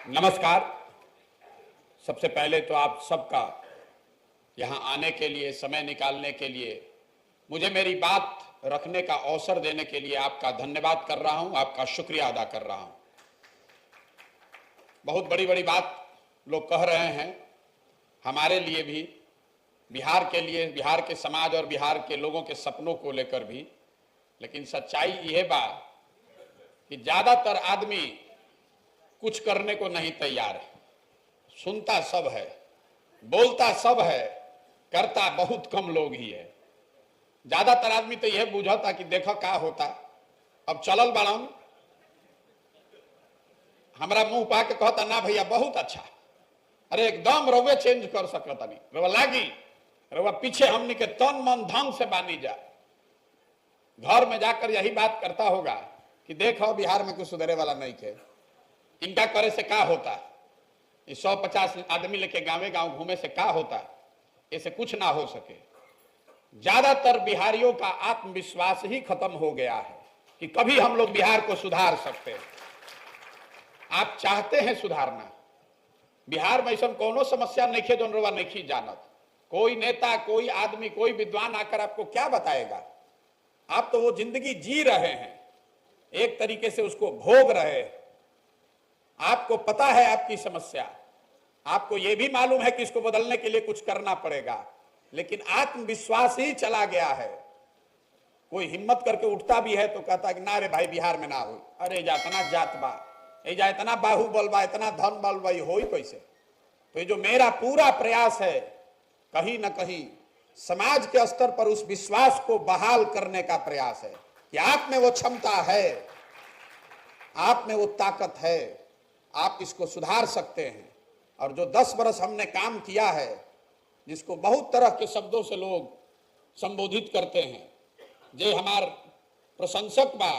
नमस्कार। सबसे पहले तो आप सबका यहाँ आने के लिए, समय निकालने के लिए, मुझे मेरी बात रखने का अवसर देने के लिए आपका धन्यवाद कर रहा हूँ, आपका शुक्रिया अदा कर रहा हूँ। बहुत बड़ी बड़ी बात लोग कह रहे हैं, हमारे लिए भी, बिहार के लिए, बिहार के समाज और बिहार के लोगों के सपनों को लेकर भी। लेकिन सच्चाई यह बात कि ज़्यादातर आदमी कुछ करने को नहीं तैयार है। सुनता सब है, बोलता सब है, करता बहुत कम लोग ही है। ज्यादातर आदमी तो यह बुझता कि देखो क्या होता, अब चलल बाड़न, हमारा मुंह पा के कहता ना भैया बहुत अच्छा, अरे एकदम रवे चेंज कर सकता नहीं, रवा लागी, रवा पीछे हमनी के तन मन धन से बानी जा। घर में जाकर यही बात करता होगा कि देखो बिहार में कुछ सुधरे वाला नहीं थे, इनका करे से क्या होता, 150 आदमी लेके गांवे गांव घूमे से क्या होता, ऐसे कुछ ना हो सके। ज्यादातर बिहारियों का आत्मविश्वास ही खत्म हो गया है कि कभी हम लोग बिहार को सुधार सकते हैं। आप चाहते हैं सुधारना, बिहार में ऐसा कोनो समस्या नहीं है जो नरवा नहीं जानत। कोई नेता, कोई आदमी, कोई विद्वान आकर आपको क्या बताएगा, आप तो वो जिंदगी जी रहे हैं, एक तरीके से उसको भोग रहे हैं। आपको पता है आपकी समस्या, आपको यह भी मालूम है कि इसको बदलने के लिए कुछ करना पड़ेगा, लेकिन आत्मविश्वास ही चला गया है। कोई हिम्मत करके उठता भी है तो कहता है कि ना रे भाई बिहार में ना हो, अरे जा इतना जात बा, जा इतना बाहुबल बा, इतना धन बल बा, हो कैसे। तो ये जो मेरा पूरा प्रयास है, कहीं ना कहीं समाज के स्तर पर उस विश्वास को बहाल करने का प्रयास है कि आप में वो क्षमता है, आप में वो ताकत है, आप इसको सुधार सकते हैं। और जो 10 बरस हमने काम किया है, जिसको बहुत तरह के शब्दों से लोग संबोधित करते हैं, जे हमार प्रशंसक बा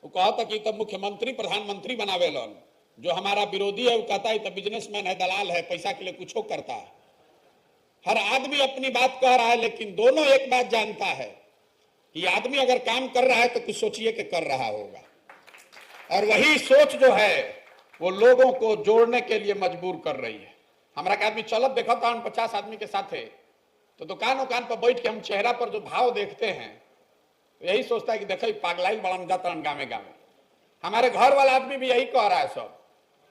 वो कहता कि तब मुख्यमंत्री प्रधानमंत्री बनावे लन, जो हमारा विरोधी है वो कहता है तब बिजनेसमैन है, दलाल है, पैसा के लिए कुछ करता है। हर आदमी अपनी बात कह रहा है, लेकिन दोनों एक बात जानता है कि आदमी अगर काम कर रहा है तो कुछ सोचिए कि कर रहा होगा, और वही सोच जो है वो लोगों को जोड़ने के लिए मजबूर कर रही है। हमारा के आदमी चलत देखा था 50 आदमी के साथ है, तो दुकान पर बैठ के हम चेहरा पर जो भाव देखते हैं तो यही सोचता है कि देखो पागलाइल बड़ा जाता गाँव गाँव। हमारे घर वाला आदमी भी यही कह रहा है, सब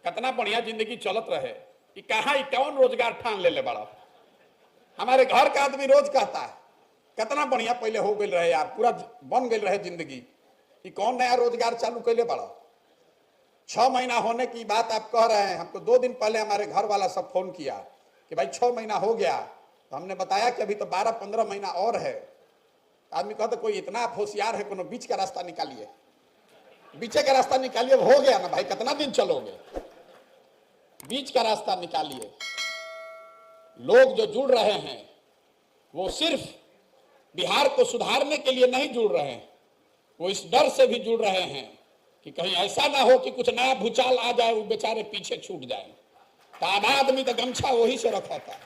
कितना बढ़िया जिंदगी चलत रहे, कि कहाँ कौन रोजगार ठान ले बड़ा। हमारे घर का आदमी रोज कहता है कितना बढ़िया पहले हो गई रहे यार, पूरा बन गई रहे जिंदगी, कि कौन नया रोजगार चालू कैले बड़ा। 6 महीना होने की बात आप कह रहे हैं, हमको 2 दिन पहले हमारे घर वाला सब फोन किया कि भाई 6 महीना हो गया, तो हमने बताया कि अभी तो 12-15 महीना और है। आदमी कहता कोई इतना होशियार है, कोनो बीच का रास्ता निकालिए, बीचे का रास्ता निकालिए। हो गया ना भाई, कितना दिन चलोगे, बीच का रास्ता निकालिए। लोग जो जुड़ रहे हैं वो सिर्फ बिहार को सुधारने के लिए नहीं जुड़ रहे हैं, वो इस डर से भी जुड़ रहे हैं कि कहीं ऐसा ना हो कि कुछ नया भूचाल आ जाए, वो बेचारे पीछे छूट जाए। तो आधा आदमी तो गमछा वही से रखा था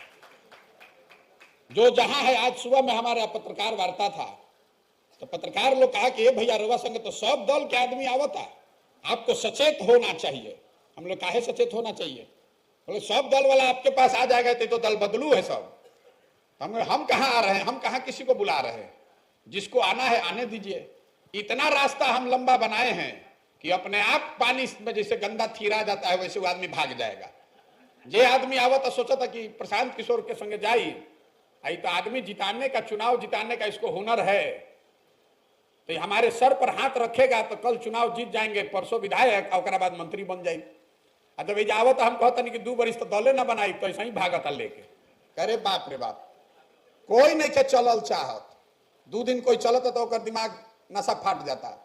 जो जहां है। आज सुबह में हमारा पत्रकार वार्ता था, तो पत्रकार लोग कहा कि भैया रवा संग तो सब दल के आदमी आवता, आपको सचेत होना चाहिए। हम लोग काहे सचेत होना चाहिए, बोले सब दल वाला आपके पास आ जाएगा तो दल बदलू है सब। हम कहाँ आ रहे हैं, हम कहाँ किसी को बुला रहे हैं, जिसको आना है आने दीजिए। इतना रास्ता हम लंबा बनाए हैं कि अपने आप पानी में जैसे गंदा थीरा जाता है वैसे वो आदमी भाग जाएगा। जे आदमी आवत सोचा था कि प्रशांत किशोर के संगे जाई, आई तो आदमी जिताने का, चुनाव जिताने का इसको हुनर है, तो हमारे सर पर हाथ रखेगा तो कल चुनाव जीत जाएंगे, परसों विधायक और बाद मंत्री बन जाए। जब आवत हम कहता नहीं कि 2 बरिस तो दले न बनाई, तो ऐसा ही भागता लेके। अरे बाप रे बाप, कोई नहीं के चलल चाहत, 2 दिन कोई चलता तो दिमाग नशा फाट जाता।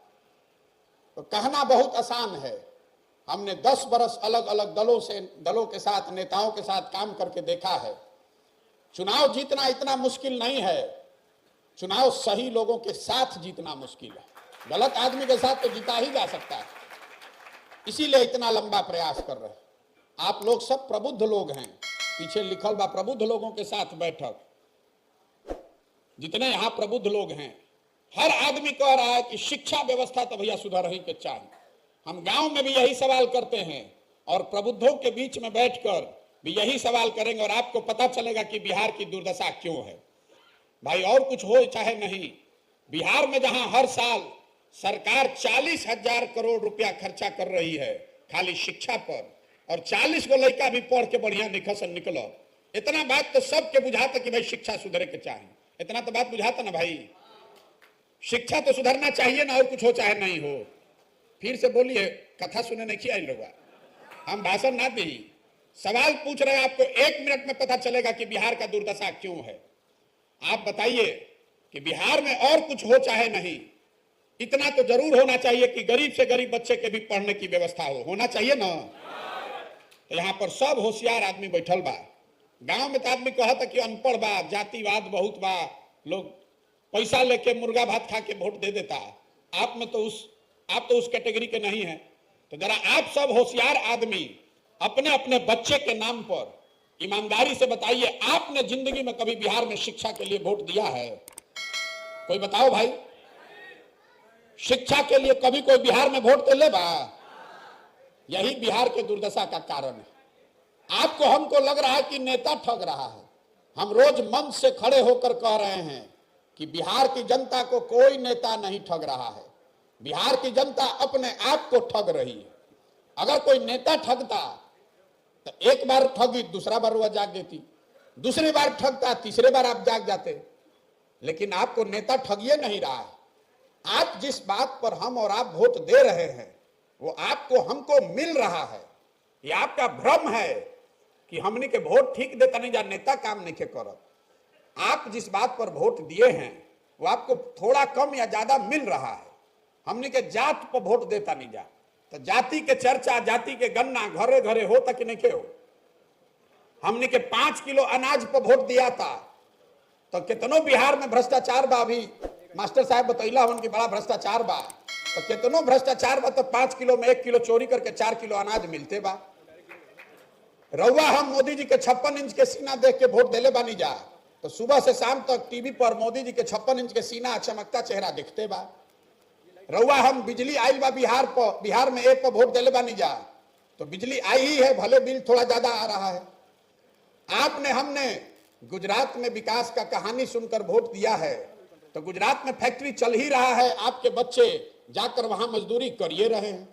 तो कहना बहुत आसान है, हमने 10 बरस अलग अलग दलों के साथ, नेताओं के साथ काम करके देखा है। चुनाव जीतना इतना मुश्किल नहीं है, चुनाव सही लोगों के साथ जीतना मुश्किल है। गलत आदमी के साथ तो जीता ही जा सकता है, इसीलिए इतना लंबा प्रयास कर रहे हैं। आप लोग सब प्रबुद्ध लोग हैं, पीछे लिखल बा प्रबुद्ध लोगों के साथ बैठक। जितने यहाँ प्रबुद्ध लोग हैं, हर आदमी कह रहा है कि शिक्षा व्यवस्था तो भैया सुधर ही के चाहिए। हम गांव में भी यही सवाल करते हैं और प्रबुद्धों के बीच में बैठकर भी यही सवाल करेंगे और आपको पता चलेगा कि बिहार की दुर्दशा क्यों है। भाई और कुछ हो चाहे नहीं, बिहार में जहां हर साल सरकार 40,000 करोड़ रुपया खर्चा कर रही है खाली शिक्षा पर, और 40 गो लड़का भी पढ़ के बढ़िया निकलो, इतना बात तो सबके बुझाता कि भाई शिक्षा सुधरे के चाहिए, इतना तो बात बुझाता ना भाई, शिक्षा तो सुधरना चाहिए ना, और कुछ हो चाहे नहीं हो। फिर से बोलिए, कथा सुने नहीं आई लोग, हम भाषण ना दी, सवाल पूछ रहे हैं आपको, 1 मिनट में पता चलेगा कि बिहार का दुर्दशा क्यों है। आप बताइए कि बिहार में और कुछ हो चाहे नहीं, इतना तो जरूर होना चाहिए कि गरीब से गरीब बच्चे के भी पढ़ने की व्यवस्था होना चाहिए ना। तो यहाँ पर सब होशियार आदमी बैठल बा, गांव में तो आदमी कहता कि अनपढ़ बा, जातिवाद बहुत बा, लोग पैसा लेके मुर्गा भात खा के वोट दे देता, आप तो उस कैटेगरी के नहीं है। तो जरा आप सब होशियार आदमी अपने अपने बच्चे के नाम पर ईमानदारी से बताइए, आपने जिंदगी में कभी बिहार में शिक्षा के लिए वोट दिया है? कोई बताओ भाई, शिक्षा के लिए कभी कोई बिहार में वोट ले बा? यही बिहार के दुर्दशा का कारण है। आपको हमको लग रहा है कि नेता ठग रहा है, हम रोज मंच से खड़े होकर कह रहे हैं कि बिहार की जनता को कोई नेता नहीं ठग रहा है, बिहार की जनता अपने आप को ठग रही है। अगर कोई नेता ठगता तो एक बार ठगी, दूसरा बार वह जाग देती, दूसरी बार ठगता, तीसरे बार आप जाग जाते, लेकिन आपको नेता ठगिए नहीं रहा है। आप जिस बात पर हम और आप वोट दे रहे हैं वो आपको हमको मिल रहा है, ये आपका भ्रम है कि हमने के वोट ठीक देता नहीं जा, नेता काम नहीं के करत। आप जिस बात पर वोट दिए हैं वो आपको थोड़ा कम या ज्यादा मिल रहा है। हमने के जात पर वोट देता नहीं जा, तो जाति के चर्चा, जाति के गन्ना घरे घरे हो तक नहीं के हो। हमने के 5 किलो अनाज पर वोट दिया था, तो कितनों बिहार में भ्रष्टाचार बा, अभी मास्टर साहब बतैला उनकी बड़ा भ्रष्टाचार बा, तो कितनों भ्रष्टाचार बा, तो 5 किलो में 1 किलो चोरी करके 4 किलो अनाज मिलते बा। रउआ हम मोदी जी के 56 इंच के सीना देख के वोट देले बानी जा, तो सुबह से शाम तक टीवी पर मोदी जी के 56 इंच के सीना, चमकता चेहरा दिखते बा। रउआ हम बिजली आयल बा बिहार में एक पर वोट देले बानी जा, तो बिजली आई ही है, भले बिल थोड़ा ज्यादा आ रहा है। आपने हमने गुजरात में विकास का कहानी सुनकर वोट दिया है, तो गुजरात में फैक्ट्री चल ही रहा है, आपके बच्चे जाकर वहां मजदूरी करिए रहे हैं।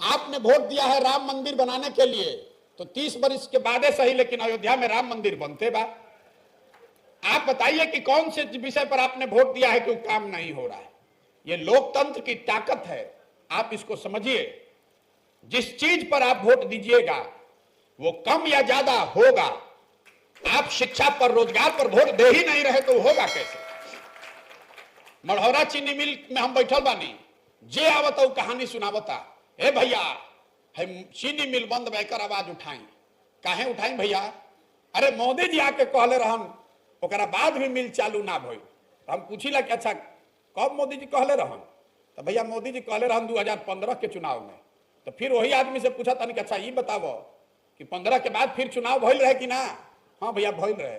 आपने वोट दिया है राम मंदिर बनाने के लिए, तो 30 वर्ष के बाद सही लेकिन अयोध्या में राम मंदिर बनते बा। आप बताइए कि कौन से विषय पर आपने वोट दिया है कि काम नहीं हो रहा है। ये लोकतंत्र की ताकत है, आप इसको समझिए। जिस चीज पर आप वोट दीजिएगा वो कम या ज्यादा होगा। आप शिक्षा पर, रोजगार पर वोट दे ही नहीं रहे तो होगा कैसे? मढ़ौरा चीनी मिल में हम बैठल बानी, जे आवता वो कहानी सुनावता, हे भैया हम चीनी मिल बंद बैकर आवाज उठाई। काहे उठाई भैया? अरे मोदी जी आके कहले रहन, ओकरा बाद भी मिल चालू ना भइल। हम पूछिला कि अच्छा कब मोदी जी कहले रहन? तो भैया मोदी जी कहले रहन 2015 के चुनाव में। तो फिर वही आदमी से पूछा था कि अच्छा ये बताओ कि 15 के बाद फिर चुनाव भइल रहे कि ना? हाँ भैया भइल रहे,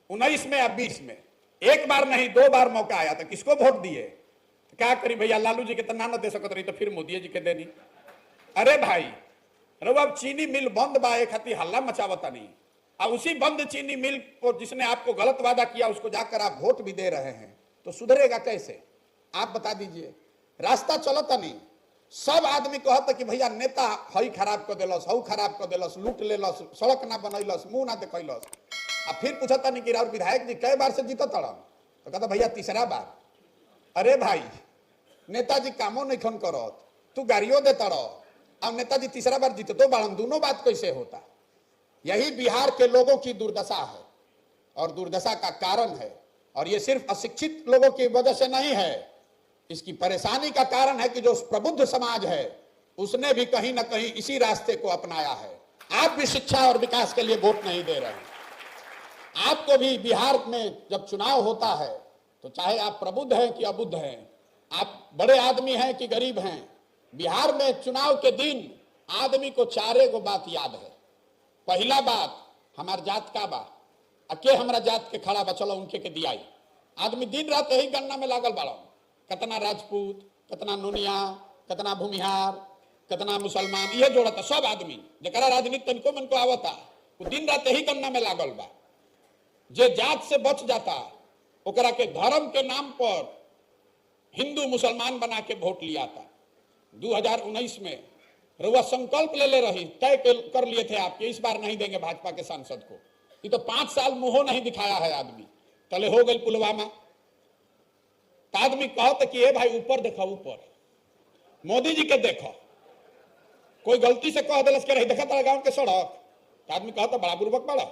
19 में या 20 में, एक बार नहीं 2 बार मौका आया, तो किसको वोट दिए? तो क्या करी भैया, लालू जी के तो ना न दे सकत रही, तो फिर मोदी जी के देनी। अरे भाई अब चीनी मिल बंद बा, एक खातिर हल्ला मचावता नहीं, और उसी बंद चीनी मिल को जिसने आपको गलत वादा किया उसको जाकर आप वोट भी दे रहे हैं, तो सुधरेगा कैसे? आप बता दीजिए। रास्ता चलता नहीं, सब आदमी कहता कि भैया नेता हई खराब कर दिलस, हऊ खराब कर दिलस, लूट लेलस, सड़क ना बनैलस, मुंह ना देखैलस। अब फिर पूछता नहीं कि राउर विधायक जी कई बार से जीता तड़न? तो कहता भैया तीसरा बार। अरे भाई नेताजी कामों नहीं खन करत, तू गाड़ियों दे तड़, अब नेताजी तीसरा बार जीते तो बाड़न, दोनों बात कैसे होता? यही बिहार के लोगों की दुर्दशा है और दुर्दशा का कारण है। और ये सिर्फ अशिक्षित लोगों की वजह से नहीं है, इसकी परेशानी का कारण है कि जो प्रबुद्ध समाज है उसने भी कहीं ना कहीं इसी रास्ते को अपनाया है। आप भी शिक्षा और विकास के लिए वोट नहीं दे रहे हैं। आपको भी बिहार में जब चुनाव होता है तो चाहे आप प्रबुद्ध हैं कि अबुद्ध हैं, आप बड़े आदमी हैं कि गरीब हैं, बिहार में चुनाव के दिन आदमी को 4 गो बात याद है। पहला बात, हमार जात का बा, अके हमारा जात के खड़ा बा, चलो उनके के दियाई। आदमी दिन रात यही गणना में लागल बाड़ा, कितना राजपूत, कितना नुनिया, कितना भूमिहार, कितना मुसलमान ये जोड़ता सब आदमी जरा राजनीति तनिको मन को आवता वो दिन रात यही गन्ना में लागल बा। जे जात से बच जाता ओकरा के धर्म के नाम पर हिंदू मुसलमान बना के वोट लिया था। 2019 में रउआ संकल्प ले रही तय कर लिए थे आपके इस बार नहीं देंगे भाजपा के सांसद को। ये तो 5 साल मुंह नहीं दिखाया है आदमी। तले हो गई पुलवामा तो आदमी कहते कि ए भाई ऊपर देखो ऊपर मोदी जी के देखो। कोई गलती से कह दिलस के रही देखा था गांव के सड़क तो आदमी कहता बड़ा बुर्बक बड़ा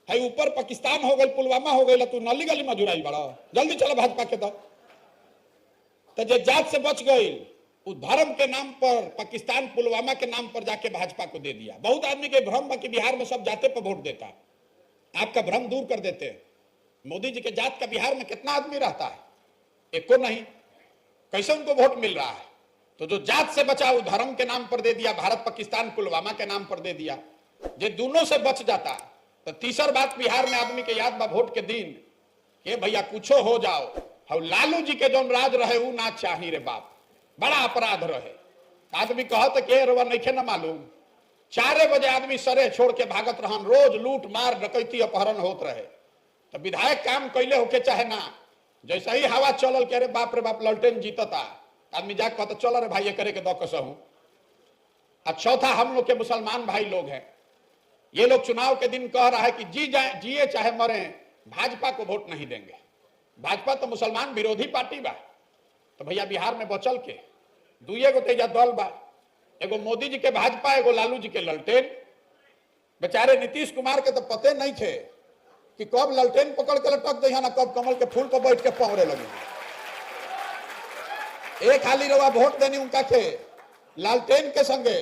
है। ऊपर पाकिस्तान हो गई पुलवामा हो गई तू नली गली मजुराई बड़ा जल्दी चलो भाजपा के तो जे जात से बच गई उस धर्म के नाम पर पाकिस्तान पुलवामा के नाम पर जाके भाजपा को दे दिया। बहुत आदमी के भ्रम बा कि बिहार में सब जाते पर वोट देता। आपका भ्रम दूर कर देते हैं। मोदी जी के जात का बिहार में कितना आदमी रहता है? एक को नहीं। कैसे उनको वोट मिल रहा है? तो जो जात से बचा वो धर्म के नाम पर दे दिया, भारत पाकिस्तान पुलवामा के नाम पर दे दिया। जे दोनों से बच जाता तो तीसर बात बिहार में आदमी के याद बा वोट के दिन के भैया कुछो हो जाओ हम लालू जी के जो राज रहे वो ना चाही रे बाप बड़ा अपराध रहे। आदमी कहत के रवा नहीं न मालूम 4 बजे आदमी सरे छोड़ के भागत रहन। रोज लूट मार डकैती अपहरण होत रहे। तो विधायक काम कैले होके चाहे ना जैसे ही हवा चलल के अरे बाप रे बाप ललटेन जीतता आदमी जाके कहता चल रे भाई ये करे के दो कसहूं। और चौथा हम लोग के मुसलमान भाई लोग हैं। ये लोग चुनाव के दिन कह रहा है कि जिए चाहे मरे भाजपा को वोट नहीं देंगे। भाजपा तो मुसलमान विरोधी पार्टी बा। तो भैया बिहार में बचल के दुए गो तेजा दल बा। एगो मोदी जी के भाजपा एगो लालू जी के ललटेन। बेचारे नीतीश कुमार के तो पते नहीं थे कि कब ललटेन पकड़ के लटक दे ना कब कमल के फूल पर बैठ के पौड़े लगे। एक हाली रवा वोट देनी उनका के लालटेन के संगे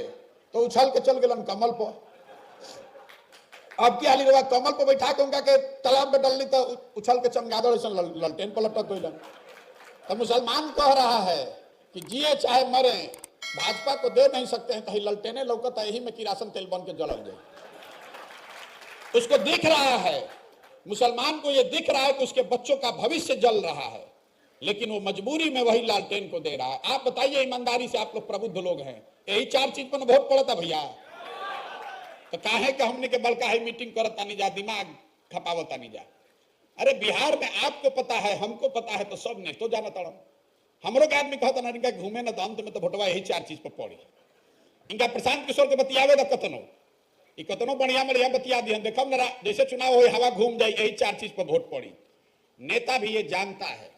तो उछल के चल गए कमल पर। अब की हाली रवा कमल पर बैठा के उनका के तालाब में डलनी तो उछल के चमगादड़ ललटेन पर लटक गई। तो मुसलमान कह रहा है कि जिए चाहे मरे भाजपा को दे नहीं सकते हैं। कहीं ललटेने लौकता यही में किरासन तेल बन के जल जाए। उसको दिख रहा है मुसलमान को ये दिख रहा है कि उसके बच्चों का भविष्य जल रहा है लेकिन वो मजबूरी में वही लालटेन को दे रहा है। आप बताइए ईमानदारी से आप लोग प्रबुद्ध लोग हैं यही 4 चीज पर वोट पड़ता भैया। तो काहे कि हमने के बड़का है मीटिंग करता नहीं जा दिमाग खपावता नहीं जा। अरे बिहार में आपको पता है हमको पता है तो सब ने तो जाना तड़म। हमरो के आदमी कहता ना इनका घूमे ना तो अंत में तो भोटवा यही 4 चीज पर पड़ी। इनका प्रशांत किशोर के बतियावे तो कतनो बढ़िया बढ़िया बतिया दिया देखो ना जैसे चुनाव हो हवा घूम जाए यही 4 चीज पर वोट पड़ी। नेता भी ये जानता है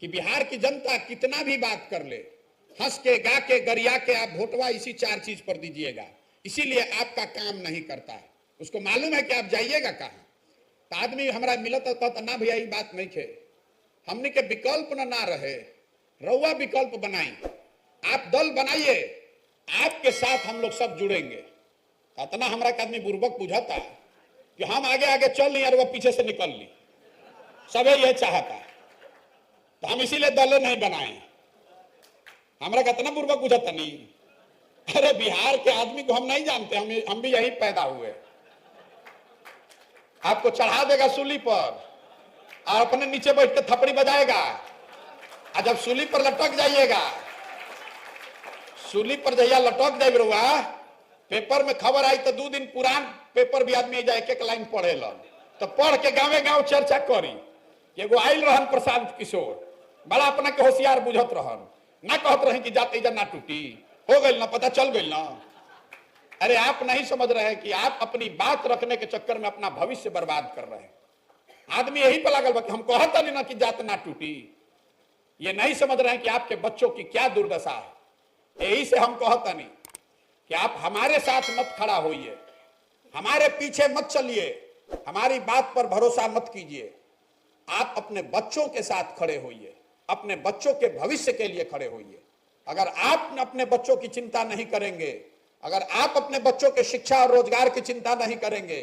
कि बिहार की जनता कितना भी बात कर ले हंस के गा के गरिया के आप वोटवा इसी 4 चीज पर दीजिएगा। इसीलिए आपका काम नहीं करता है। उसको मालूम है कि आप जाइएगा कहाँ। तो आदमी हमारा मिलता तो ना भैया ये बात नहीं थे। हमने के विकल्प ना रहे रउआ विकल्प बनाई। आप दल बनाइए आपके साथ हम लोग सब जुड़ेंगे। इतना हमारा का आदमी बुर्बक बुझाता कि हम आगे आगे चल ली और वह पीछे से निकल ली। सब यह चाहता तो हम इसीलिए दल नहीं बनाए। हमारा का इतना बुर्बक बुझाता नहीं। अरे बिहार के आदमी को हम नहीं जानते हम भी यही पैदा हुए। आपको चढ़ा देगा सूली पर और अपने नीचे बैठ के थपड़ी बजाएगा और जब सूली पर लटक जाइएगा सूली पर जहिया लटक जाए रुआ पेपर में खबर आई तो 2 दिन पुरान पेपर भी आदमी जाए एक लाइन पढ़े लन तो पढ़ के गाँव गाँव चर्चा करी। एगो आयल रहन प्रशांत किशोर बड़ा अपना के होशियार बुझत रहन ना कहत रहे कि जाते जा ना टूटी हो गई ना पता चल गई ना। अरे आप नहीं समझ रहे हैं कि आप अपनी बात रखने के चक्कर में अपना भविष्य बर्बाद कर रहे हैं। आदमी यही पर लागल हम कहता नहीं ना कि जात ना टूटी। ये नहीं समझ रहे हैं कि आपके बच्चों की क्या दुर्दशा है। यही से हम कहता नहीं कि आप हमारे साथ मत खड़ा होइए हमारे पीछे मत चलिए हमारी बात पर भरोसा मत कीजिए। आप अपने बच्चों के साथ खड़े होइए अपने बच्चों के भविष्य के लिए खड़े होइए। अगर आप अपने बच्चों की चिंता नहीं करेंगे अगर आप अपने बच्चों के शिक्षा और रोजगार की चिंता नहीं करेंगे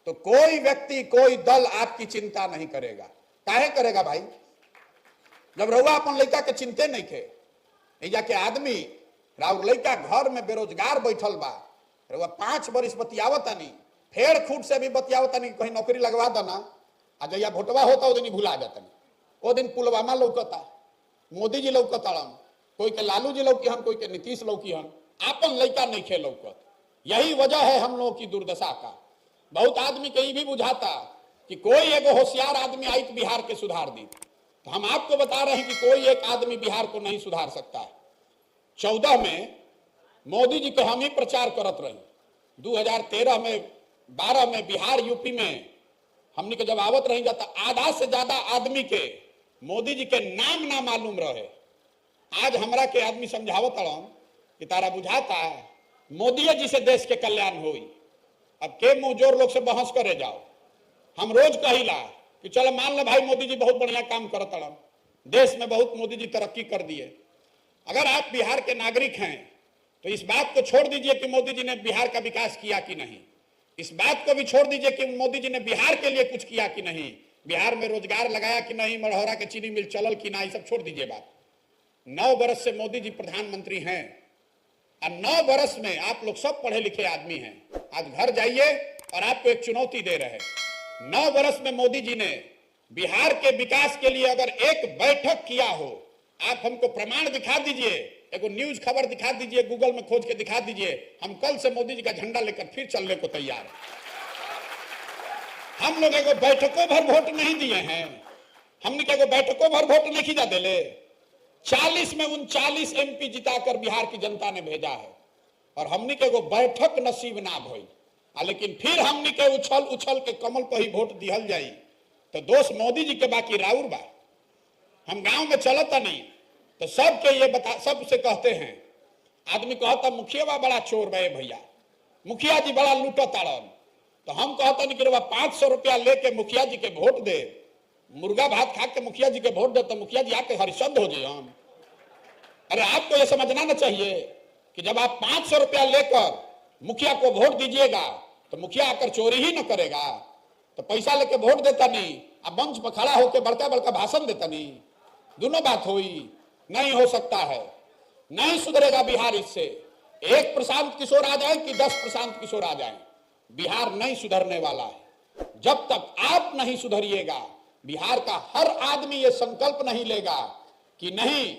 तो कोई व्यक्ति कोई दल आपकी चिंता नहीं करेगा। काहे करेगा भाई? जब रउआ अपन लड़का के चिंते नहीं थे जाके आदमी राउर लड़का घर में बेरोजगार बैठल बा रउआ 5 बरिस बतियावता नहीं फेड़ खूट से भी बतियावता नहीं कहीं नौकरी लगवा देना आ जहिया भोटवा होता वो दिन भुला जाता नहीं। वो दिन पुलवामा लौकता मोदी जी लौकता कोई के लालू जी लौकी हन कोई के नीतीश लौकी हन आपन लड़का नहीं खेलौकत। यही वजह है हम लोगों की दुर्दशा का। बहुत आदमी के भी बुझाता कि कोई एगो होशियार आदमी आई तो बिहार के सुधार दी, तो हम आपको बता रहे हैं कि कोई एक आदमी बिहार को नहीं सुधार सकता है। 14 में मोदी जी के हम ही प्रचार करत रही, 2013 में 12 में बिहार यूपी में हमने के जब आवत रही जाता, आधा से ज्यादा आदमी के मोदी जी के नाम ना मालूम रहे। आज हमरा के आदमी समझावत कि तारा बुझाता मोदी जी से देश के कल्याण होई। अब के मुंह जोर लोग से बहस करे जाओ। हम रोज कहिला कि चलो मान लो भाई मोदी जी बहुत बढ़िया काम करत रहा, देश में बहुत मोदी जी तरक्की कर दिए। अगर आप बिहार के नागरिक हैं तो इस बात को छोड़ दीजिए कि मोदी जी ने बिहार का विकास किया कि नहीं, इस बात को भी छोड़ दीजिए कि मोदी जी ने बिहार के लिए कुछ किया कि नहीं, बिहार में रोजगार लगाया कि नहीं, मढ़ौरा के चीनी मिल चलल कि नहीं, सब छोड़ दीजिए बात। 9 वर्ष से मोदी जी प्रधानमंत्री हैं और 9 वर्ष में आप लोग सब पढ़े लिखे आदमी हैं। आज घर जाइए और आपको एक चुनौती दे रहे हैं। 9 वर्ष में मोदी जी ने बिहार के विकास के लिए अगर एक बैठक किया हो, आप हमको प्रमाण दिखा दीजिए, एगो न्यूज खबर दिखा दीजिए, गूगल में खोज के दिखा दीजिए, हम कल से मोदी जी का झंडा लेकर फिर चलने को तैयार हैं। हम लोग एगो बैठकों भर वोट नहीं दिए हैं, हमने एगो बैठकों भर वोट नहीं खींचा दिले। 40 में 39 MP जिताकर बिहार की जनता ने भेजा है और हमने के एगो बैठक नसीब ना भइल। लेकिन फिर हमने के उछल उछल के कमल पर ही वोट दिहल जाई तो दोष मोदी जी के बाकी राउर बा। हम गांव में चलता नहीं तो सबके ये बता, सबसे कहते हैं, आदमी कहता मुखिया बड़ा चोर बे भैया, मुखिया जी बड़ा लूटा ताड़न, तो हम कहते नहीं कि 500 रुपया लेके मुखिया जी के वोट दे, मुर्गा भात खा के मुखिया जी के वोट दे तो मुखिया जी आके हरिश्चंद हो जाए हम। अरे आपको यह समझना ना चाहिए कि जब आप 500 रुपया लेकर मुखिया को वोट दीजिएगा तो मुखिया आकर चोरी ही न करेगा, तो पैसा लेके वोट देता नहीं, अब मंच पर खड़ा होकर बड़का बड़का भाषण देता नहीं, दोनों बात हुई नहीं हो सकता है, नहीं सुधरेगा बिहार इससे। एक प्रशांत किशोर आ जाए कि 10 प्रशांत किशोर आ जाए, बिहार नहीं सुधरने वाला है। जब तक आप नहीं सुधरिएगा, बिहार का हर आदमी ये संकल्प नहीं लेगा कि नहीं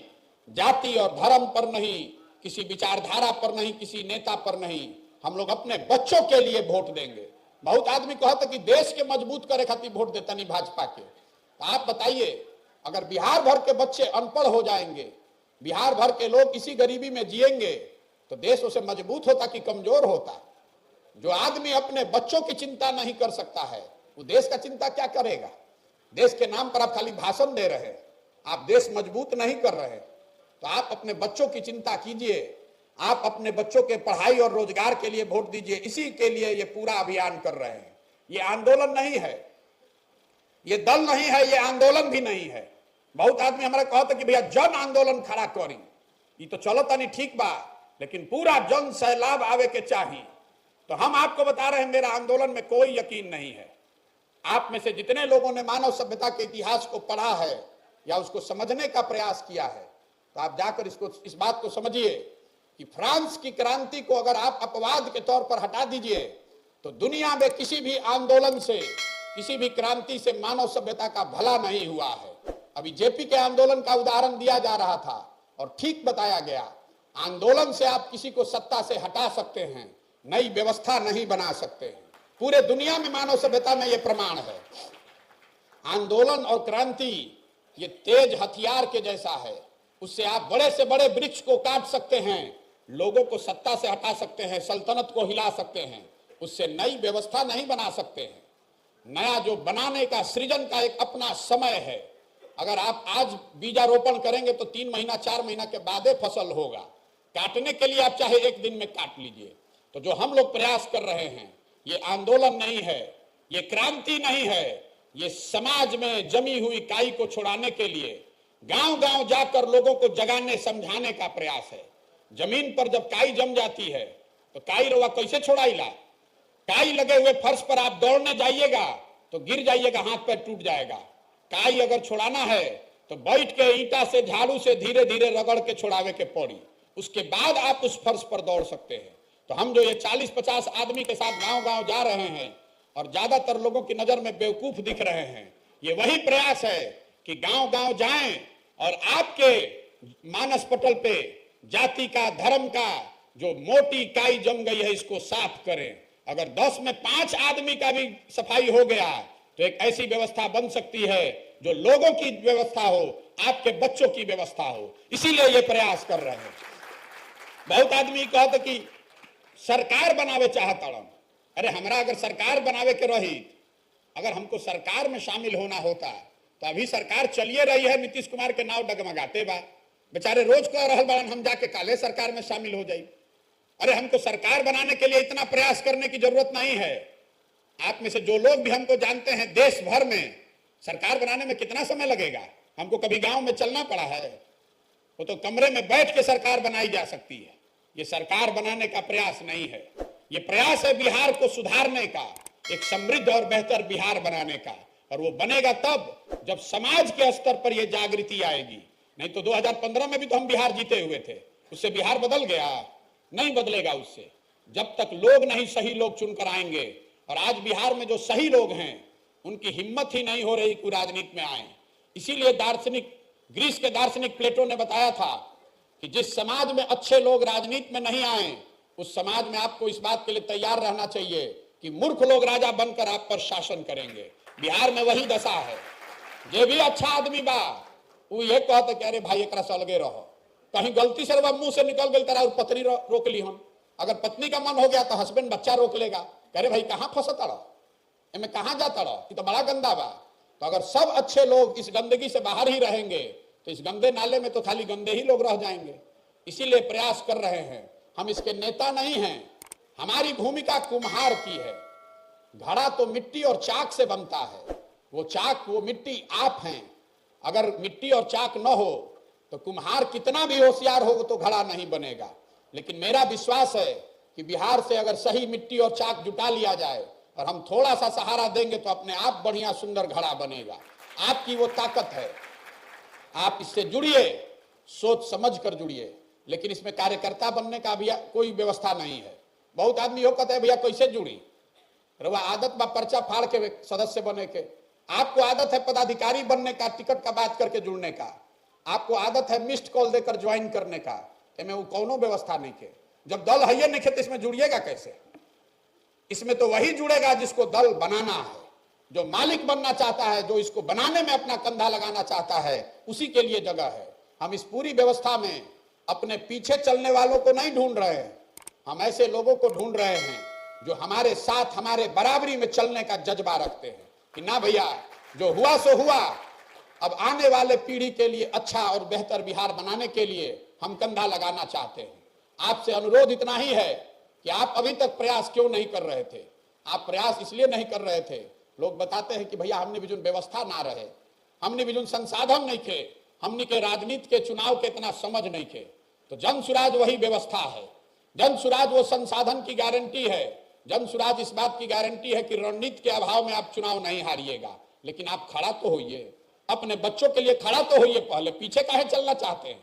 जाति और धर्म पर नहीं, किसी विचारधारा पर नहीं, किसी नेता पर नहीं, हम लोग अपने बच्चों के लिए वोट देंगे। बहुत आदमी कहता कि देश के मजबूत करे खातिर वोट देता नहीं भाजपा के, तो आप बताइए अगर बिहार भर के बच्चे अनपढ़ हो जाएंगे, बिहार भर के लोग इसी गरीबी में जिएंगे तो देश उसे मजबूत होता कि कमजोर होता? जो आदमी अपने बच्चों की चिंता नहीं कर सकता है वो देश का चिंता क्या करेगा? देश के नाम पर आप खाली भाषण दे रहे हैं, आप देश मजबूत नहीं कर रहे। तो आप अपने बच्चों की चिंता कीजिए, आप अपने बच्चों के पढ़ाई और रोजगार के लिए वोट दीजिए। इसी के लिए ये पूरा अभियान कर रहे हैं। ये आंदोलन नहीं है, ये दल नहीं है, ये आंदोलन भी नहीं है। बहुत आदमी हमारा कहता कि भैया जन आंदोलन खड़ा करी, ये तो चलता नहीं ठीक बा, लेकिन पूरा जन सैलाब आवे के चाहिए। तो हम आपको बता रहे हैं मेरा आंदोलन में कोई यकीन नहीं है। आप में से जितने लोगों ने मानव सभ्यता के इतिहास को पढ़ा है या उसको समझने का प्रयास किया है, तो आप जाकर इस बात को समझिए कि फ्रांस की क्रांति को अगर आप अपवाद के तौर पर हटा दीजिए तो दुनिया में किसी भी आंदोलन से, किसी भी क्रांति से मानव सभ्यता का भला नहीं हुआ है। अभी जेपी के आंदोलन का उदाहरण दिया जा रहा था और ठीक बताया गया, आंदोलन से आप किसी को सत्ता से हटा सकते हैं, नई व्यवस्था नहीं बना सकते हैं। पूरे दुनिया में मानव सभ्यता में यह प्रमाण है। आंदोलन और क्रांति ये तेज हथियार के जैसा है, उससे आप बड़े से बड़े वृक्ष को काट सकते हैं, लोगों को सत्ता से हटा सकते हैं, सल्तनत को हिला सकते हैं, उससे नई व्यवस्था नहीं बना सकते हैं। नया जो बनाने का, सृजन का एक अपना समय है। अगर आप आज बीजारोपण करेंगे तो 3 महीना 4 महीना के बाद फसल होगा। काटने के लिए आप चाहे 1 दिन में काट लीजिए। तो जो हम लोग प्रयास कर रहे हैं ये आंदोलन नहीं है, ये क्रांति नहीं है, ये समाज में जमी हुई काई को छुड़ाने के लिए गांव गांव जाकर लोगों को जगाने समझाने का प्रयास है। जमीन पर जब काई जम जाती है तो काई रवा कैसे छोड़ाईला? काई लगे हुए फर्श पर आप दौड़ने जाइएगा तो गिर जाइएगा, हाथ पैर टूट जाएगा। काई अगर छोड़ाना है तो बैठ के ईंटा से, झाड़ू से धीरे धीरे रगड़ के छोड़ावे के पड़ी, उसके बाद आप उस फर्श पर दौड़ सकते हैं। तो हम जो ये 40-50 आदमी के साथ गांव गांव जा रहे हैं और ज्यादातर लोगों की नजर में बेवकूफ दिख रहे हैं, ये वही प्रयास है कि गांव गांव जाएं और आपके मानस पटल पे जाति का, धर्म का जो मोटी काई जम गई है इसको साफ करें। अगर 10 में 5 आदमी का भी सफाई हो गया तो एक ऐसी व्यवस्था बन सकती है जो लोगों की व्यवस्था हो, आपके बच्चों की व्यवस्था हो। इसीलिए ये प्रयास कर रहे हैं। बहुत आदमी कहते कि सरकार बनावे चाहता। अरे हमरा अगर सरकार बनावे के रही, अगर हमको सरकार में शामिल होना होता तो अभी सरकार चलिए रही है, नीतीश कुमार के नाव डगमगाते बा, बेचारे रोज कह रहा बड़न हम जाके काले सरकार में शामिल हो जाए। अरे हमको सरकार बनाने के लिए इतना प्रयास करने की जरूरत नहीं है। आप में से जो लोग भी हमको जानते हैं, देश भर में सरकार बनाने में कितना समय लगेगा? हमको कभी गांव में चलना पड़ा है? वो तो कमरे में बैठ के सरकार बनाई जा सकती है। ये सरकार बनाने का प्रयास नहीं है, ये प्रयास है बिहार को सुधारने का, एक समृद्ध और बेहतर बिहार बनाने का। और वो बनेगा तब जब समाज के स्तर पर यह जागृति आएगी। नहीं तो 2015 में भी तो हम बिहार जीते हुए थे, उससे बिहार बदल गया? नहीं बदलेगा उससे, जब तक लोग नहीं सही लोग चुनकर आएंगे। और आज बिहार में जो सही लोग हैं उनकी हिम्मत ही नहीं हो रही कि राजनीति में आए। इसीलिए दार्शनिक ग्रीस के दार्शनिक प्लेटो ने बताया था कि जिस समाज में अच्छे लोग राजनीति में नहीं आए, उस समाज में आपको इस बात के लिए तैयार रहना चाहिए कि मूर्ख लोग राजा बनकर आप पर शासन करेंगे। बिहार में वही दशा है। जे भी अच्छा आदमी बा वो ये कहते कि अरे भाई एकरा से अलगे रहो, कहीं गलती से मुंह से निकल गई तरह पत्नी रोक ली हम। अगर पत्नी का मन हो गया तो हस्बैंड बच्चा रोक लेगा, कह रहे भाई कहाँ फंसता रहो, इनमें कहाँ जाता रहो, ये तो बड़ा गंदा बा। तो अगर सब अच्छे लोग इस गंदगी से बाहर ही रहेंगे तो इस गंदे नाले में तो खाली गंदे ही लोग रह जाएंगे। इसीलिए प्रयास कर रहे हैं। हम इसके नेता नहीं हैं, हमारी भूमिका कुम्हार की है। घड़ा तो मिट्टी और चाक से बनता है, वो चाक वो मिट्टी आप हैं। अगर मिट्टी और चाक न हो तो कुम्हार कितना भी होशियार हो तो घड़ा नहीं बनेगा। लेकिन मेरा विश्वास है कि बिहार से अगर सही मिट्टी और चाक जुटा लिया जाए और हम थोड़ा सा सहारा देंगे तो अपने आप बढ़िया सुंदर घड़ा बनेगा। आपकी वो ताकत है, आप इससे जुड़िए, सोच समझ कर जुड़िए। लेकिन इसमें कार्यकर्ता बनने का भी कोई व्यवस्था नहीं है। बहुत आदमी यो कहते हैं भैया कैसे जुड़ी, रवा आदत बा पर्चा फाड़ के सदस्य बने के, आपको आदत है पदाधिकारी बनने का, टिकट का बात करके जुड़ने का, आपको आदत है मिस्ड कॉल देकर ज्वाइन करने का, इसमें वो कौनो व्यवस्था नहीं के। जब दल है नहीं खे तो इसमें जुड़िएगा कैसे? इसमें तो वही जुड़ेगा जिसको दल बनाना है, जो मालिक बनना चाहता है, जो इसको बनाने में अपना कंधा लगाना चाहता है, उसी के लिए जगह है। हम इस पूरी व्यवस्था में अपने पीछे चलने वालों को नहीं ढूंढ रहे हैं, हम ऐसे लोगों को ढूंढ रहे हैं जो हमारे साथ हमारे बराबरी में चलने का जज्बा रखते हैं कि ना भैया जो हुआ सो हुआ, अब आने वाले पीढ़ी के लिए अच्छा और बेहतर बिहार बनाने के लिए हम कंधा लगाना चाहते हैं। आपसे अनुरोध इतना ही है कि आप अभी तक प्रयास क्यों नहीं कर रहे थे? आप प्रयास इसलिए नहीं कर रहे थे, लोग बताते हैं कि भैया हमने भी जो व्यवस्था ना रहे, हमने भी जो संसाधन नहीं थे, हमने के राजनीति के चुनाव के इतना समझ नहीं थे। तो जन सुराज वही व्यवस्था है, जन सुराज वो संसाधन की गारंटी है, जन सुराज इस बात की गारंटी है कि रणनीति के अभाव में आप चुनाव नहीं हारिएगा। लेकिन आप खड़ा तो होइए, अपने बच्चों के लिए खड़ा तो होइए, पहले पीछे काहे चलना चाहते हैं?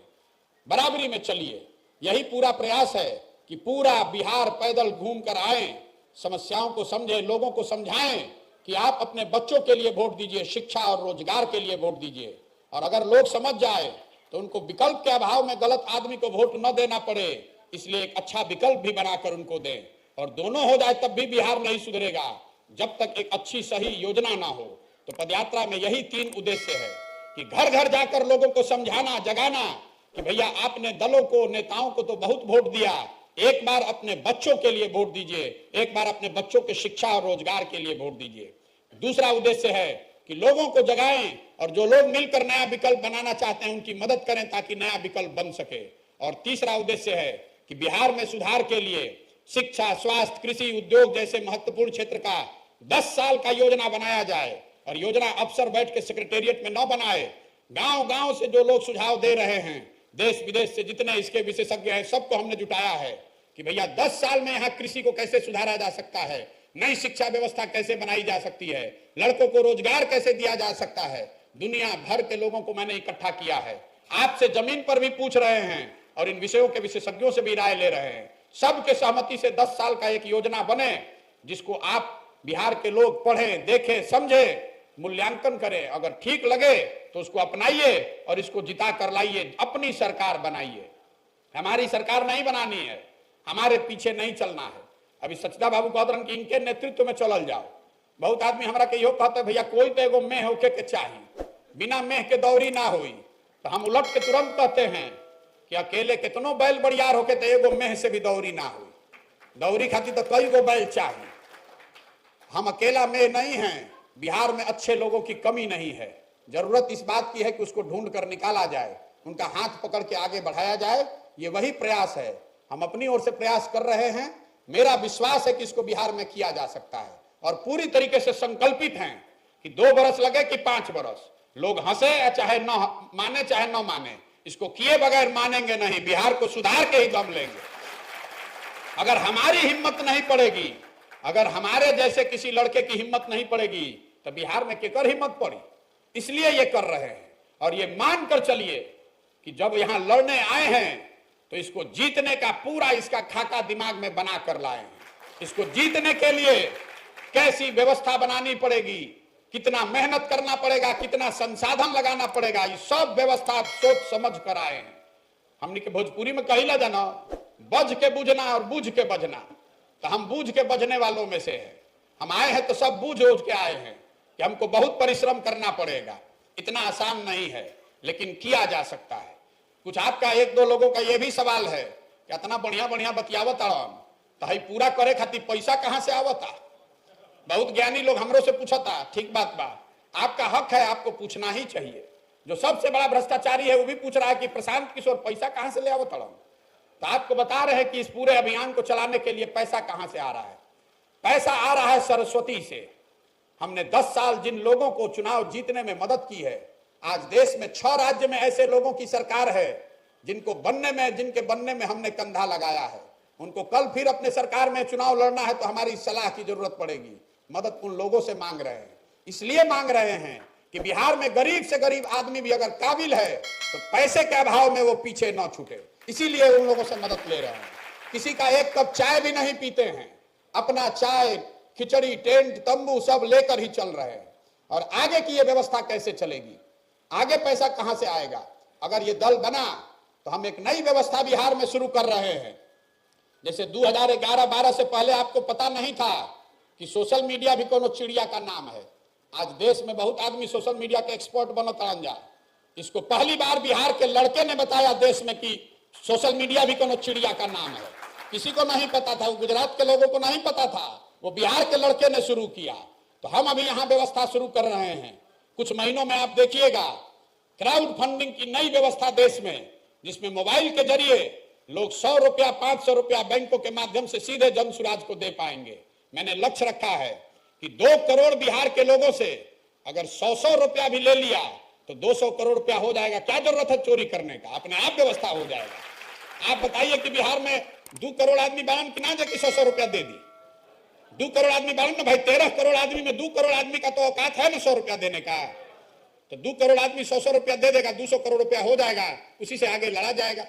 बराबरी में चलिए। यही पूरा प्रयास है कि पूरा बिहार पैदल घूम कर आए, समस्याओं को समझे, लोगों को समझाएं कि आप अपने बच्चों के लिए वोट दीजिए, शिक्षा और रोजगार के लिए वोट दीजिए। और अगर लोग समझ जाए तो उनको विकल्प के अभाव में गलत आदमी को वोट न देना पड़े, इसलिए एक अच्छा विकल्प भी बनाकर उनको दें। और दोनों हो जाए तब भी बिहार नहीं सुधरेगा जब तक एक अच्छी सही योजना ना हो। तो पदयात्रा में यही 3 उद्देश्य है कि घर घर जाकर लोगों को समझाना, जगाना कि भैया आपने दलों को, नेताओं को तो बहुत वोट दिया, एक बार अपने बच्चों के लिए वोट दीजिए, एक बार अपने बच्चों के शिक्षा और रोजगार के लिए वोट दीजिए। दूसरा उद्देश्य है कि लोगों को जगाएं और जो लोग मिलकर नया विकल्प बनाना चाहते हैं उनकी मदद करें ताकि नया विकल्प बन सके। और तीसरा उद्देश्य है कि बिहार में सुधार के लिए शिक्षा, स्वास्थ्य, कृषि, उद्योग जैसे महत्वपूर्ण क्षेत्र का 10 साल का योजना बनाया जाए। और योजना अफसर बैठ के सेक्रेटेरिएट में न बनाए, गांव गांव से जो लोग सुझाव दे रहे हैं, देश विदेश से जितने इसके विशेषज्ञ हैं, सबको हमने जुटाया है कि भैया 10 साल में यहाँ कृषि को कैसे सुधारा जा सकता है, नई शिक्षा व्यवस्था कैसे बनाई जा सकती है, लड़कों को रोजगार कैसे दिया जा सकता है। दुनिया भर के लोगों को मैंने इकट्ठा किया है, आपसे जमीन पर भी पूछ रहे हैं और इन विषयों के विशेषज्ञों से भी राय ले रहे हैं। सबके सहमति से 10 साल का एक योजना बने जिसको आप बिहार के लोग पढ़ें, देखें, समझें, मूल्यांकन करें। अगर ठीक लगे तो उसको अपनाइए और इसको जिता कर लाइए, अपनी सरकार बनाइए। हमारी सरकार नहीं बनानी है, हमारे पीछे नहीं चलना है। अभी सचदा बाबू कहते रहन कि इनके नेतृत्व में चलल जाओ। बहुत आदमी हमारा के इहो कहते भैया कोई तो एगो मेह होके के चाहिए, बिना मेह के दौरी ना होई। तो हम उलट के तुरंत कहते हैं कि अकेले कितनो बैल बड़ियार होके तो एगो मेह से भी दौरी ना हुई। दौरी खातिर तो कई गो बैल चाहिए। हम अकेला मेह नहीं हैं। बिहार में अच्छे लोगों की कमी नहीं है। जरूरत इस बात की है कि उसको ढूंढ कर निकाला जाए, उनका हाथ पकड़ के आगे बढ़ाया जाए। ये वही प्रयास है। हम अपनी ओर से प्रयास कर रहे हैं। मेरा विश्वास है कि इसको बिहार में किया जा सकता है और पूरी तरीके से संकल्पित हैं कि 2 बरस लगे कि 5 बरस, लोग हंसे या चाहे न माने चाहे न माने, इसको किए बगैर मानेंगे नहीं। बिहार को सुधार के ही दम लेंगे। अगर हमारी हिम्मत नहीं पड़ेगी, अगर हमारे जैसे किसी लड़के की हिम्मत नहीं पड़ेगी तो बिहार में केकर हिम्मत पड़ी। इसलिए ये कर रहे हैं। और ये मानकर चलिए कि जब यहां लड़ने आए हैं तो इसको जीतने का पूरा इसका खाका दिमाग में बना कर लाए हैं। इसको जीतने के लिए कैसी व्यवस्था बनानी पड़ेगी, कितना मेहनत करना पड़ेगा, कितना संसाधन लगाना पड़ेगा, ये सब व्यवस्था सोच समझ कर आए हैं। हमने के भोजपुरी में कहिला जाना, बज के बुझना और बूझ के बजना। तो हम बूझ के बजने वालों में से हैं। हम आए हैं तो सब बूझ बूझ के आए हैं कि हमको बहुत परिश्रम करना पड़ेगा। इतना आसान नहीं है, लेकिन किया जा सकता है। कुछ आपका 1-2 लोगों का यह भी सवाल है कि इतना बढ़िया बढ़िया बतियावत तो है पूरा करे खातिर पैसा कहां से आवता। बहुत ज्ञानी लोग हमरों से पूछता, ठीक बात बा, आपका हक है, आपको पूछना ही चाहिए। जो सबसे बड़ा भ्रष्टाचारी है वो भी पूछ रहा है कि प्रशांत किशोर पैसा कहां से ले आवत। तो आपको बता रहे हैं कि इस पूरे अभियान को चलाने के लिए पैसा कहां से आ रहा है। पैसा आ रहा है सरस्वती से। हमने 10 साल जिन लोगों को चुनाव जीतने में मदद की है, आज देश में 6 राज्य में ऐसे लोगों की सरकार है जिनके बनने में हमने कंधा लगाया है। उनको कल फिर अपने सरकार में चुनाव लड़ना है तो हमारी सलाह की जरूरत पड़ेगी। मदद उन लोगों से मांग रहे हैं। इसलिए मांग रहे हैं कि बिहार में गरीब से गरीब आदमी भी अगर काबिल है तो पैसे के अभाव में वो पीछे न छूटे। इसीलिए उन लोगों से मदद ले रहे हैं। किसी का 1 कप चाय भी नहीं पीते हैं। अपना चाय, खिचड़ी, टेंट, तंबू सब लेकर ही चल रहे हैं। और आगे की ये व्यवस्था कैसे चलेगी, आगे पैसा कहां से आएगा। अगर ये दल बना तो हम एक नई व्यवस्था बिहार में शुरू कर रहे हैं। जैसे 2011-12 से पहले आपको पता नहीं था कि सोशल मीडिया भी कोनो चिड़िया का नाम है। आज देश में बहुत आदमी सोशल मीडिया के एक्सपर्ट बनत जा। इसको पहली बार बिहार के लड़के ने बताया देश में कि सोशल मीडिया भी कोनो चिड़िया का नाम है। किसी को नहीं पता था, गुजरात के लोगों को नहीं पता था, वो बिहार के लड़के ने शुरू किया। तो हम अभी यहाँ व्यवस्था शुरू कर रहे हैं। कुछ महीनों में आप देखिएगा क्राउड फंडिंग की नई व्यवस्था देश में, जिसमें मोबाइल के जरिए लोग 100 रुपया, 500 रुपया बैंकों के माध्यम से सीधे जन सुराज को दे पाएंगे। मैंने लक्ष्य रखा है कि 2 करोड़ बिहार के लोगों से अगर 100 रुपया भी ले लिया तो 200 करोड़ रुपया हो जाएगा। क्या जरूरत है चोरी करने का, अपने आप व्यवस्था हो जाएगा। आप बताइए कि बिहार में 2 करोड़ आदमी बालन कि ना जाके 100 रुपया दे दी। 2 करोड़ आदमी बालन ना भाई, 13 करोड़ आदमी में 2 करोड़ आदमी का तो औकात है ना 100 रुपया देने का। तो 2 करोड़ आदमी 100 रुपया दे देगा, 200 करोड़ रुपया हो जाएगा, उसी से आगे लड़ा जाएगा।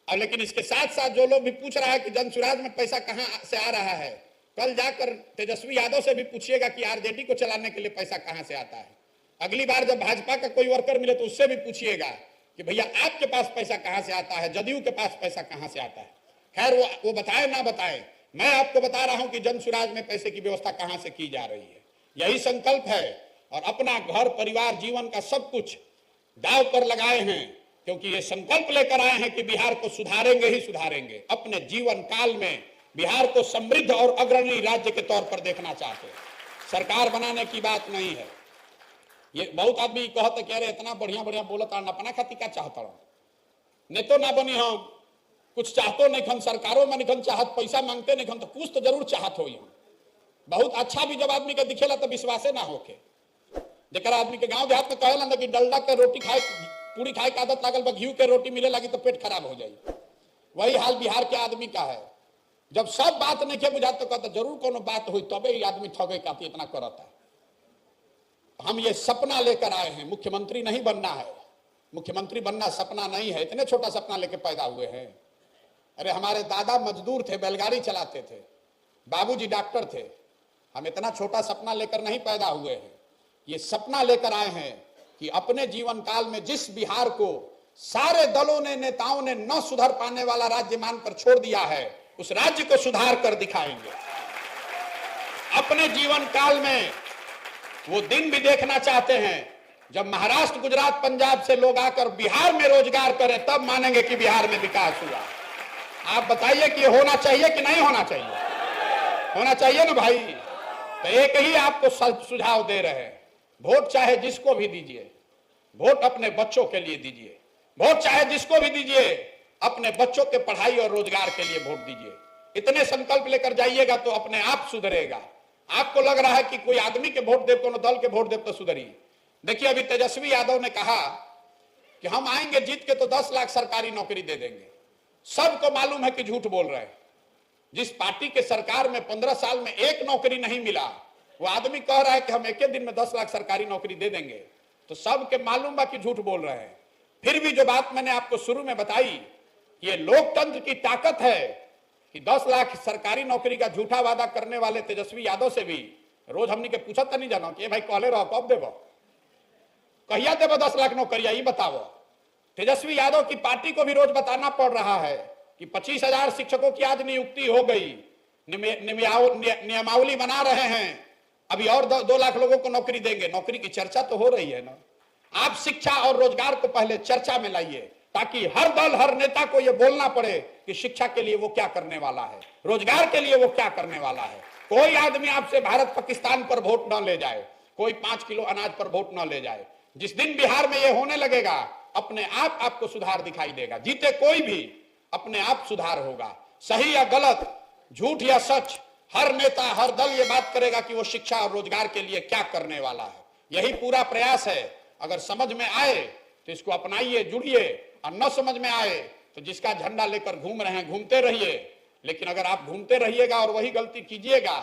अब लेकिन इसके साथ साथ जो लोग भी पूछ रहा है कि जनसुराज में पैसा कहां से आ रहा है, कल जाकर तेजस्वी यादव से भी पूछिएगा कि आरजेडी को चलाने के लिए पैसा कहां से आता है। अगली बार जब भाजपा का कोई वर्कर मिले तो उससे भी पूछिएगा कि भैया आपके पास पैसा कहां से आता है, जदयू के पास पैसा कहां से आता है। खैर वो बताए ना बताए, मैं आपको बता रहा हूं कि जनसुराज में पैसे की व्यवस्था कहां से की जा रही है। यही संकल्प है और अपना घर परिवार जीवन का सब कुछ दांव पर लगाए हैं, क्योंकि ये संकल्प लेकर आए हैं कि बिहार को सुधारेंगे ही सुधारेंगे। अपने जीवन काल में बिहार को समृद्ध और अग्रणी राज्य के तौर पर देखना चाहते हैं। सरकार बनाने की बात नहीं है। ये बहुत आदमी कहते कह रहे इतना बढ़िया बढ़िया बोलता अपना खातिर क्या चाहता ने तो ना बनी हम कुछ चाहतो नहीं खन, सरकारों में निखन चाहत, पैसा मांगते नहीं खन, तो कुछ तो जरूर चाहत हो। बहुत अच्छा भी जब आदमी के दिखेला तो विश्वासे ना होके। जरा आदमी के गांव देहात में कहेला ना कि डलडा के रोटी खाए, पूरी खाए की आदत लागल, घी के रोटी मिले लगी तो पेट खराब हो जाए। वही हाल बिहार के आदमी का है। जब सब बात नहीं के बुझा तो कहता जरूर कोनो बात हुई तबे ये आदमी ठगे का इतना करता है। हम ये सपना लेकर आए हैं, मुख्यमंत्री नहीं बनना है। मुख्यमंत्री बनना सपना नहीं है, इतने छोटा सपना लेके पैदा हुए हैं। अरे हमारे दादा मजदूर थे, बैलगाड़ी चलाते थे, बाबूजी डॉक्टर थे। हम इतना छोटा सपना लेकर नहीं पैदा हुए हैं। ये सपना लेकर आए हैं कि अपने जीवन काल में जिस बिहार को सारे दलों ने, नेताओं ने न सुधर पाने वाला राज्य मानकर छोड़ दिया है, उस राज्य को सुधार कर दिखाएंगे। अपने जीवन काल में वो दिन भी देखना चाहते हैं जब महाराष्ट्र, गुजरात, पंजाब से लोग आकर बिहार में रोजगार करें, तब मानेंगे कि बिहार में विकास हुआ। आप बताइए कि होना चाहिए कि नहीं होना चाहिए? होना चाहिए ना भाई। तो एक ही आपको सुझाव दे रहे हैं, वोट चाहे जिसको भी दीजिए, वोट अपने बच्चों के लिए दीजिए। वोट चाहे जिसको भी दीजिए, अपने बच्चों के पढ़ाई और रोजगार के लिए वोट दीजिए। इतने संकल्प लेकर जाइएगा तो अपने आप सुधरेगा। आपको लग रहा है कि कोई आदमी के वोट दे, कोनो दल के वोट दे तो सुधरी। देखिए, अभी तेजस्वी यादव ने कहा कि हम आएंगे जीत के तो 10 लाख सरकारी नौकरी दे देंगे। सबको मालूम है कि झूठ बोल रहे हैं। जिस पार्टी के सरकार में 15 साल में एक नौकरी नहीं मिला, वो आदमी कह रहा है कि हम एक दिन में 10 लाख सरकारी नौकरी दे देंगे, तो सबके मालूम बा कि झूठ बोल रहे हैं। फिर भी जो बात मैंने आपको शुरू में बताई, ये लोकतंत्र की ताकत है कि 10 लाख सरकारी नौकरी का झूठा वादा करने वाले तेजस्वी यादव से भी रोज हमने के पूछा तो नहीं जानो कि भाई कहले रहो, कब देव, कहिया देव 10 लाख नौकरी, यही बताओ। तेजस्वी यादव की पार्टी को भी रोज बताना पड़ रहा है कि 25,000 शिक्षकों की आज नियुक्ति हो गई, नियमावली बना रहे हैं, अभी और 2 लाख लोगों को नौकरी देंगे। नौकरी की चर्चा तो हो रही है ना। आप शिक्षा और रोजगार को पहले चर्चा में लाइए, ताकि हर दल, हर नेता को यह बोलना पड़े कि शिक्षा के लिए वो क्या करने वाला है, रोजगार के लिए वो क्या करने वाला है। कोई आदमी आपसे भारत पाकिस्तान पर वोट न ले जाए, कोई 5 किलो अनाज पर वोट न ले जाए। जिस दिन बिहार में ये होने लगेगा, अपने आप आपको सुधार दिखाई देगा। जीते कोई भी, अपने आप सुधार होगा। सही या गलत, झूठ या सच, हर नेता, हर दल ये बात करेगा कि वो शिक्षा और रोजगार के लिए क्या करने वाला है। यही पूरा प्रयास है। अगर समझ में आए तो इसको अपनाइए, जुड़िए, और न समझ में आए तो जिसका झंडा लेकर घूम रहे हैं घूमते रहिए। लेकिन अगर आप घूमते रहिएगा और वही गलती कीजिएगा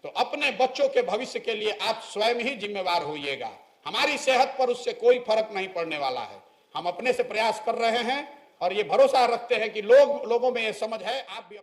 तो अपने बच्चों के भविष्य के लिए आप स्वयं ही जिम्मेवार होइएगा। हमारी सेहत पर उससे कोई फर्क नहीं पड़ने वाला है। हम अपने से प्रयास कर रहे हैं और ये भरोसा रखते हैं कि लोगों में ये समझ है। आप भी